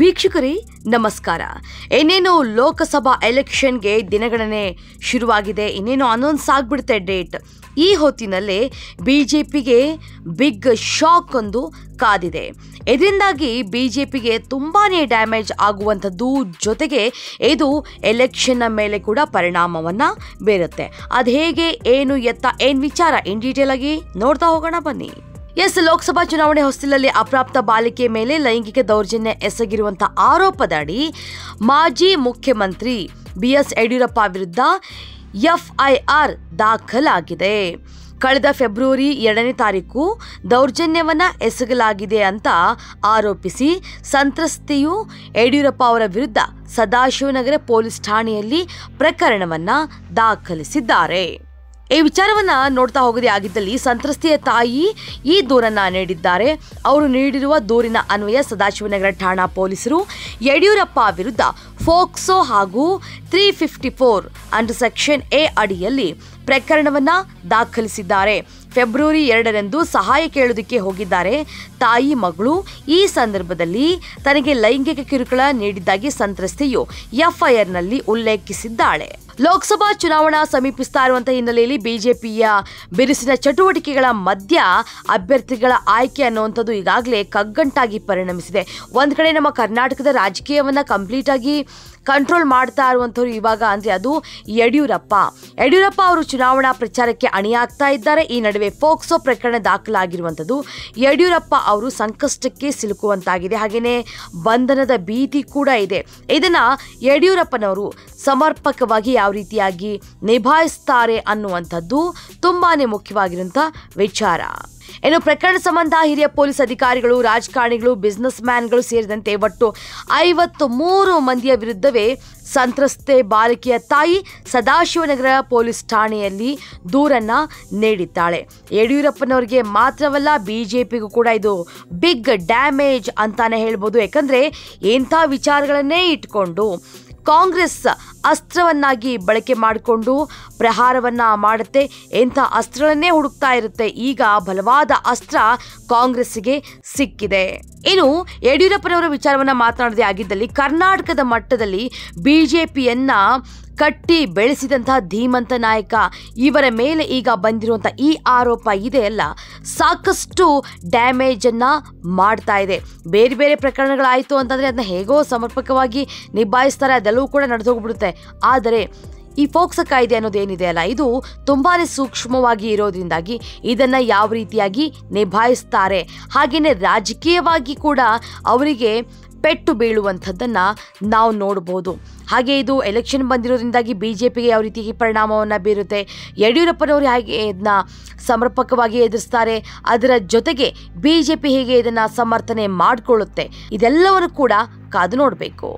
ವೀಕ್ಷಕರೇ ನಮಸ್ಕಾರ. ಇನ್ನೇನು ಲೋಕಸಭಾ ಎಲೆಕ್ಷನ್ಗೆ ದಿನಗಣನೆ ಶುರುವಾಗಿದೆ. ಇನ್ನೇನು ಅನೌನ್ಸ್ ಆಗಿಬಿಡುತ್ತೆ ಡೇಟ್. ಈ ಹೊತ್ತಿನಲ್ಲೇ ಬಿಜೆಪಿಗೆ ಬಿಗ್ ಶಾಕ್ ಒಂದು ಕಾದಿದೆ. ಇದರಿಂದಾಗಿ ಬಿಜೆಪಿಗೆ ತುಂಬಾನೇ ಡ್ಯಾಮೇಜ್ ಆಗುವಂಥದ್ದು, ಜೊತೆಗೆ ಇದು ಎಲೆಕ್ಷನ್ನ ಮೇಲೆ ಕೂಡ ಪರಿಣಾಮವನ್ನು ಬೀರುತ್ತೆ. ಅದು ಹೇಗೆ, ಏನು ಎತ್ತ, ಏನು ವಿಚಾರ ಇನ್ ಡೀಟೇಲ್ ಆಗಿ ನೋಡ್ತಾ ಹೋಗೋಣ ಬನ್ನಿ. ಲೋಕಸಭಾ ಚುನಾವಣೆ ಹೊಸ್ತಿಲಲ್ಲಿ ಅಪ್ರಾಪ್ತ ಬಾಲಿಕೆ ಮೇಲೆ ಲೈಂಗಿಕ ದೌರ್ಜನ್ಯ ಎಸಗಿರುವಂತಹ ಆರೋಪದಡಿ ಮಾಜಿ ಮುಖ್ಯಮಂತ್ರಿ ಬಿಎಸ್ ಯಡಿಯೂರಪ್ಪ ವಿರುದ್ಧ ಎಫ್ಐಆರ್ ದಾಖಲಾಗಿದೆ. ಕಳೆದ ಫೆಬ್ರವರಿ 2ನೇ ತಾರೀಕು ದೌರ್ಜನ್ಯವನ್ನ ಎಸಗಲಾಗಿದೆ ಅಂತ ಆರೋಪಿಸಿ ಸಂತ್ರಸ್ತೆಯು ಯಡಿಯೂರಪ್ಪ ಅವರ ವಿರುದ್ಧ ಸದಾಶಿವನಗರ ಪೊಲೀಸ್ ಠಾಣೆಯಲ್ಲಿ ಪ್ರಕರಣವನ್ನ ದಾಖಲಿಸಿದ್ದಾರೆ. ಈ ವಿಚಾರವನ್ನ ನೋಡ್ತಾ ಹೋಗದೆ ಆಗಿದ್ದಲ್ಲಿ ಸಂತ್ರಸ್ತೆಯ ತಾಯಿ ಈ ದೂರನ್ನ ನೀಡಿದ್ದಾರೆ. ಅವರು ನೀಡಿರುವ ದೂರಿನ ಅನ್ವಯ ಸದಾಶಿವನಗರ ಠಾಣಾ ಪೊಲೀಸರು ಯಡಿಯೂರಪ್ಪ ವಿರುದ್ಧ ಫೋಕ್ಸೋ ಹಾಗೂ 354 ಅಂಡರ್ ಸೆಕ್ಷನ್ ಎ ಅಡಿಯಲ್ಲಿ ಪ್ರಕರಣವನ್ನ ದಾಖಲಿಸಿದ್ದಾರೆ. ಫೆಬ್ರವರಿ 2ರಂದು ಸಹಾಯ ಕೇಳೋದಕ್ಕೆ ಹೋಗಿದ್ದಾರೆ. ತಾಯಿ ಮಗಳು ಈ ಸಂದರ್ಭದಲ್ಲಿ ತನಗೆ ಲೈಂಗಿಕ ಕಿರುಕುಳ ನೀಡಿದ್ದಾಗಿ ಸಂತ್ರಸ್ತೆಯು ಎಫ್ಐಆರ್ನಲ್ಲಿ ಉಲ್ಲೇಖಿಸಿದ್ದಾಳೆ. ಲೋಕಸಭಾ ಚುನಾವಣಾ ಸಮೀಪಿಸ್ತಾ ಇರುವಂತಹ ಹಿನ್ನೆಲೆಯಲ್ಲಿ ಬಿಜೆಪಿಯ ಬಿರುಸಿನ ಚಟುವಟಿಕೆಗಳ ಮಧ್ಯ ಅಭ್ಯರ್ಥಿಗಳ ಆಯ್ಕೆ ಅನ್ನುವಂಥದ್ದು ಈಗಾಗಲೇ ಕಗ್ಗಂಟಾಗಿ ಪರಿಣಮಿಸಿದೆ. ಒಂದು ಕಡೆ ನಮ್ಮ ಕರ್ನಾಟಕದ ರಾಜಕೀಯವನ್ನ ಕಂಪ್ಲೀಟ್ ಆಗಿ ಕಂಟ್ರೋಲ್ ಮಾಡ್ತಾ ಇರುವಂಥವ್ರು ಇವಾಗ ಅಂದರೆ ಅದು ಯಡಿಯೂರಪ್ಪ ಅವರು ಚುನಾವಣಾ ಪ್ರಚಾರಕ್ಕೆ ಅಣಿಯಾಗ್ತಾ ಇದ್ದಾರೆ. ಈ ನಡುವೆ ಫೋಕ್ಸೋ ಪ್ರಕರಣ ದಾಖಲಾಗಿರುವಂಥದ್ದು ಯಡಿಯೂರಪ್ಪ ಅವರು ಸಂಕಷ್ಟಕ್ಕೆ ಸಿಲುಕುವಂತಾಗಿದೆ. ಹಾಗೆಯೇ ಬಂಧನದ ಭೀತಿ ಕೂಡ ಇದೆ. ಇದನ್ನ ಯಡಿಯೂರಪ್ಪನವರು ಸಮರ್ಪಕವಾಗಿ ಯಾವ ರೀತಿಯಾಗಿ ನಿಭಾಯಿಸ್ತಾರೆ ಅನ್ನುವಂಥದ್ದು ತುಂಬಾನೇ ಮುಖ್ಯವಾಗಿರುವಂಥ ವಿಚಾರ. ಇನ್ನು ಪ್ರಕರಣ ಸಂಬಂಧ ಹಿರಿಯ ಪೊಲೀಸ್ ಅಧಿಕಾರಿಗಳು, ರಾಜಕಾರಣಿಗಳು, ಬಿಸ್ನೆಸ್ ಮ್ಯಾನ್ಗಳು ಸೇರಿದಂತೆ ಒಟ್ಟು 53 ಮಂದಿಯ ವಿರುದ್ಧವೇ ಸಂತ್ರಸ್ತೆ ಬಾಲಿಕೆಯ ತಾಯಿ ಸದಾಶಿವನಗರ ಪೊಲೀಸ್ ಠಾಣೆಯಲ್ಲಿ ದೂರನ್ನ ನೀಡಿದ್ದಾಳೆ. ಯಡಿಯೂರಪ್ಪನವರಿಗೆ ಮಾತ್ರವಲ್ಲ, ಬಿಜೆಪಿಗೂ ಕೂಡ ಇದು ಬಿಗ್ ಡ್ಯಾಮೇಜ್ ಅಂತಾನೆ ಹೇಳ್ಬೋದು. ಯಾಕಂದ್ರೆ ಎಂಥ ವಿಚಾರಗಳನ್ನೇ ಇಟ್ಕೊಂಡು ಕಾಂಗ್ರೆಸ್ ಅಸ್ತ್ರವನ್ನಾಗಿ ಬಳಕೆ ಮಾಡಿಕೊಂಡು ಪ್ರಹಾರವನ್ನ ಮಾಡುತ್ತೆ. ಎಂಥ ಅಸ್ತ್ರಗಳನ್ನೇ ಹುಡುಕ್ತಾ ಇರುತ್ತೆ. ಈಗ ಬಲವಾದ ಅಸ್ತ್ರ ಕಾಂಗ್ರೆಸ್ಗೆ ಸಿಕ್ಕಿದೆ. ಇನ್ನು ಯಡಿಯೂರಪ್ಪನವರ ವಿಚಾರವನ್ನ ಮಾತನಾಡದೆ ಆಗಿದ್ದಲ್ಲಿ ಕರ್ನಾಟಕದ ಮಟ್ಟದಲ್ಲಿ ಬಿಜೆಪಿಯನ್ನ ಕಟ್ಟಿ ಬೆಳೆಸಿದಂತಹ ಧೀಮಂತ ನಾಯಕ ಇವರ ಮೇಲೆ ಈಗ ಬಂದಿರುವಂಥ ಈ ಆರೋಪ ಇದೆಯಲ್ಲ, ಸಾಕಷ್ಟು ಡ್ಯಾಮೇಜನ್ನು ಮಾಡ್ತಾ ಇದೆ. ಬೇರೆ ಬೇರೆ ಪ್ರಕರಣಗಳಾಯಿತು ಅಂತಂದರೆ ಅದನ್ನ ಹೇಗೋ ಸಮರ್ಪಕವಾಗಿ ನಿಭಾಯಿಸ್ತಾರೆ, ಅದೆಲ್ಲವೂ ಕೂಡ ನಡೆದೋಗ್ಬಿಡುತ್ತೆ. ಆದರೆ ಈ ಫೋಕ್ಸೋ ಕಾಯ್ದೆ ಅನ್ನೋದೇನಿದೆ ಅಲ್ಲ, ಇದು ತುಂಬಾ ಸೂಕ್ಷ್ಮವಾಗಿ ಇರೋದ್ರಿಂದಾಗಿ ಇದನ್ನು ಯಾವ ರೀತಿಯಾಗಿ ನಿಭಾಯಿಸ್ತಾರೆ, ಹಾಗೆಯೇ ರಾಜಕೀಯವಾಗಿ ಕೂಡ ಅವರಿಗೆ ಪೆಟ್ಟು ಬೀಳುವಂಥದ್ದನ್ನು ನಾವು ನೋಡ್ಬೋದು. ಹಾಗೆ ಇದು ಎಲೆಕ್ಷನ್ ಬಂದಿರೋದ್ರಿಂದಾಗಿ ಬಿಜೆಪಿಗೆ ಯಾವ ರೀತಿಯಾಗಿ ಪರಿಣಾಮವನ್ನು ಬೀರುತ್ತೆ, ಯಡಿಯೂರಪ್ಪನವರು ಹೇಗೆ ಇದನ್ನ ಸಮರ್ಪಕವಾಗಿ ಎದುರಿಸ್ತಾರೆ, ಅದರ ಜೊತೆಗೆ ಬಿಜೆಪಿ ಹೇಗೆ ಇದನ್ನು ಸಮರ್ಥನೆ ಮಾಡಿಕೊಳ್ಳುತ್ತೆ, ಇದೆಲ್ಲವನ್ನು ಕೂಡ ಕಾದು ನೋಡಬೇಕು.